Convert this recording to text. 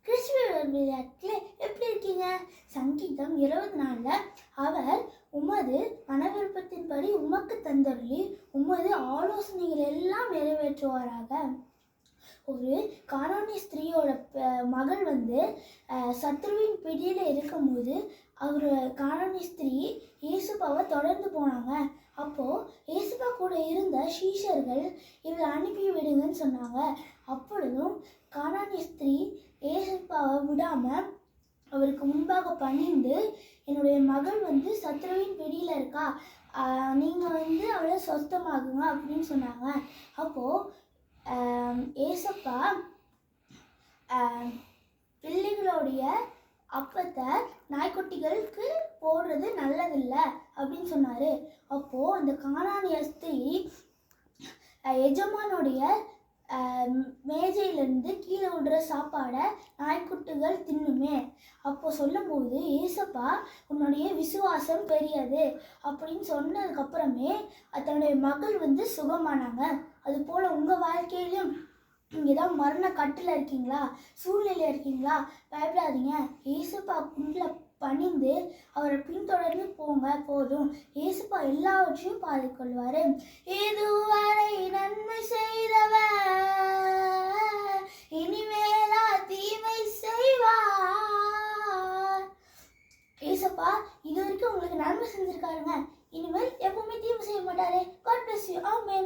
கிறிஸ்துவ விளையாட்டில் எப்படி இருக்கீங்க? சங்கீதம் 24 அவர் உமது மனவிருப்பத்தின்படி உமக்கு தந்தருளி உமது ஆலோசனைகள் எல்லாம் நிறைவேற்றுவாராக. ஒரு கானானிய ஸ்திரீயோட மகள் சத்ருவின் பிடியில் இருக்கும்போது அவர் கானானிய ஸ்திரீ இயேசுப்பாவை தொடர்ந்து போனாங்க. அப்போது இயேசுப்பா கூட இருந்த சீஷர்கள் இவரை அனுப்பி விடுங்கன்னு சொன்னாங்க. அப்பொழுதும் கானானிய ஸ்திரீ இயேசுப்பாவை விடாமல் அவருக்கு முன்பாக பணிந்து, என்னுடைய மகள் சத்ருவின் பிடியில் இருக்கா, நீங்கள் அவளை சொஸ்தமாகுங்க அப்படின்னு சொன்னாங்க. அப்போது ஏசப்பா பிள்ளைகளுடைய அப்பத்தை நாய்க்குட்டிகளுக்கு போடுறது நல்லதில்லை அப்படின்னு சொன்னார். அப்போது அந்த கானானிய ஸ்திரீ எஜமானுடைய மேஜையிலேருந்து கீழே விடுற சாப்பாடை நாய்க்குட்டிகள் தின்னுமே. அப்போது சொல்லும்போது ஏசப்பா உன்னுடைய விசுவாசம் பெரியது அப்படின்னு சொன்னதுக்கப்புறமே தன்னுடைய மகள் சுகமானாங்க. அதுபோல் உங்கள் வாழ்க்கையிலும் நீங்கள் தான் மரண கட்டில் இருக்கீங்களா, சூழ்நிலையில் இருக்கீங்களா, பயப்படாதீங்க. ஏசப்பா குண்டில் பணிந்து அவரை பின்தொடர்ந்து போங்க, போதும். ஏசப்பா எல்லாவற்றையும் பார்த்துக்கொள்வார். இதுவரை நன்மை செய்தவர் இனிமேலா தீமை செய்வார். ஏசப்பா இது வரைக்கும் உங்களுக்கு நன்மை செஞ்சிருக்காருங்க, இனிமேல் எப்பவுமே தீமை செய்ய மாட்டாரு. God bless you. Amen.